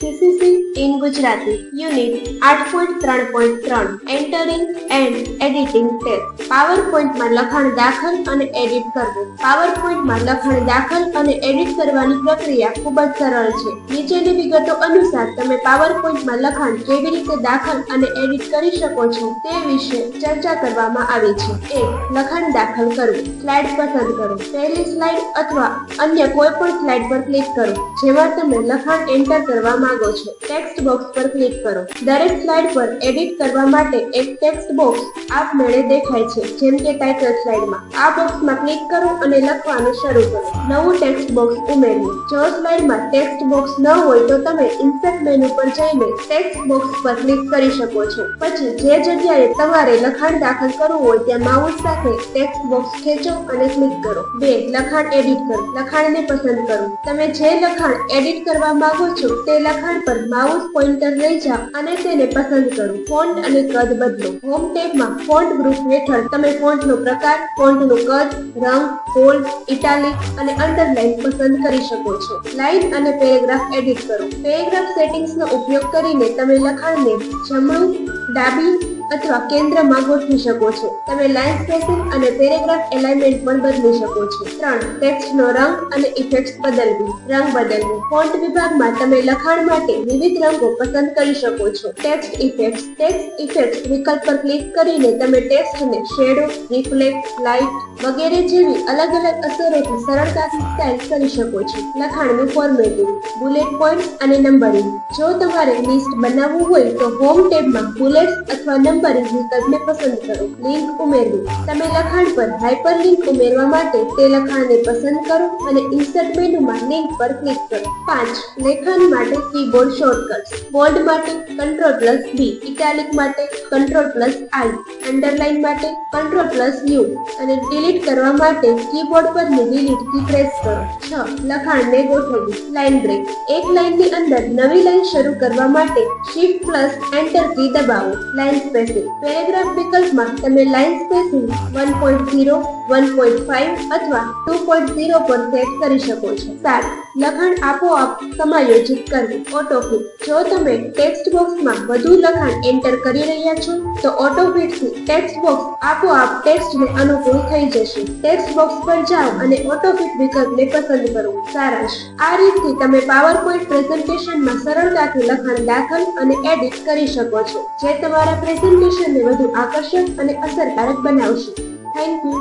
CCC in Gujarati Unit 8.3.3 Entering and Editing Text પાવરપોઈન્ટમાં લખાણ દાખલ અને એડિટ કરવું. પાવરપોઈન્ટમાં લખાણ દાખલ અને એડિટ કરવાની પ્રક્રિયા ખૂબ જ સરળ છે. નીચેની વિગતો અનુસાર તમે પાવરપોઈન્ટમાં લખાણ કેવી રીતે દાખલ અને એડિટ કરી શકો છો તે વિશે ચર્ચા કરવામાં આવી છે. 1. લખાણ દાખલ કરવું. સ્લાઇડ પસંદ કરો. પહેલી સ્લાઇડ અથવા અન્ય કોઈ પણ સ્લાઇડ પર ક્લિક કરો જેમાં તમે લખાણ એન્ટર કરવા માંગો છો. ટેક્સ્ટ બોક્સ પર ક્લિક કરો. દરેક સ્લાઇડ પર એડિટ કરવા માટે એક ટેક્સ્ટ બોક્સ આપમેળે દેખાય છે, જેમ કે ટાઇટલ સ્લાઇડમાં. આ બોક્સમાં ક્લિક કરો અને લખવાનું શરૂ કરો. નવું ટેક્સ્ટ બોક્સ ઉમેરવું. જો સ્લાઇડમાં ટેક્સ્ટ બોક્સ ન હોય તો તમે ઇન્સર્ટ મેનુ પર જઈને ટેક્સ્ટ બોક્સ પર ક્લિક કરી શકો છો. પછી જે જગ્યાએ તમારે લખાણ દાખલ કરવું હોય ત્યાં માઉસ સાથે ટેક્સ્ટ બોક્સ ખેંચો અને ક્લિક કરો. 2. લખાણ એડિટ કરો. લખાણને પસંદ કરો. તમે જે લખાણ એડિટ કરવા માંગો છો તે લખાણ પર માઉસ પોઇન્ટર લઈ જાઓ અને તેને પસંદ કરો. ફોન્ટ અને કદ બદલો. હોમ ટેબમાં ફોન્ટ ગ્રુપ હેઠળ તમે ફોન્ટનો પ્રકાર, ફોન્ટનું કદ, રંગ, બોલ્ડ, ઇટાલિક અને અંડરલાઇન પસંદ કરી શકો છો. લાઇન અને પેરેગ્રાફ એડિટ કરો. પેરેગ્રાફ સેટિંગ્સનો ઉપયોગ કરીને તમે લખાણને જમણું, ડાબી અથવા કેન્દ્રમાં ગોઠવી શકો છો. તમે લાઇન સ્પેસિંગ અને પેરેગ્રાફ એલાઇનમેન્ટ પણ બદલી શકો છો. 3. ટેક્સ્ટનો રંગ અને ઇફેક્ટ્સ બદલવી. રંગ બદલવું. ફોન્ટ વિભાગમાં તમે લખાણ માટે વિવિધ રંગો પસંદ કરી શકો છો. Text effects. ટેક્સ્ટ ઇફેક્ટ્સ વિકલ્પ પર ક્લિક કરીને તમે ટેક્સ્ટને શેડો, રિફ્લેક્ટ, લાઇટ વગેરે જેવી અલગ અલગ અસરોથી સરળતાથી સ્ટાઇલ કરી શકો છો. લખાણનું ફોર્મેટિંગ. બુલેટ પોઇન્ટ્સ અને નંબરિંગ. જો તમારે લિસ્ટ બનાવવું હોય તો હોમ ટેબમાં બુલેટ્સ અથવા નંબરિંગ વિકલ્પને પસંદ કરો. લિંક ઉમેરવી. તમે લખાણ પર હાઇપરલિંક ઉમેરવા માટે તે લખાણને પસંદ કરો અને ઇન્સર્ટ મેનુમાં લિંક પર ક્લિક કરો. 5. લેખન માટે કીબોર્ડ શોર્ટકટ્સ. બોલ્ડ માટે Ctrl+B, ઇટાલિક માટે Ctrl+I, અંડરલાઇન માટે Ctrl+U અને ડિલીટ કરવા માટે કીબોર્ડ પરની ડિલીટ કી પ્રેસ કરો. 6. લખાણને ગોઠવવું. Line break. એક લાઇનની અંદર નવી લાઇન શરૂ કરવા માટે Shift+Enter કી દબાવો. Line spacing. પેરેગ્રાફ વિકલ્પમાં તમે લાઇન સ્પેસિંગ 1.0, 1.5 અથવા 2.0 પર સેટ કરી શકો છો. 7. લખાણ આપોઆપ સમાયોજિત કરવું. ઓટોફિટ. જો તમે ટેક્સ્ટ બોક્સમાં વધુ લખાણ એન્ટર કરી રહ્યા છો તો ઓટોફિટથી ટેક્સ્ટ બોક્સ આપોઆપ ટેક્સ્ટને અનુકૂળ થઈ જશે. ટેક્સ્ટ બોક્સ પર જાઓ અને ઓટોફિટ વિકલ્પને પસંદ કરો. સારાંશ. આ રીતથી તમે પાવરપોઈન્ટ પ્રેઝન્ટેશનમાં સરળતાથી લખાણ દાખલ અને એડિટ કરી શકો છો, જે તમારા પ્રેઝન્ટેશનને વધુ આકર્ષક અને અસરકારક બનાવશે. Thank you.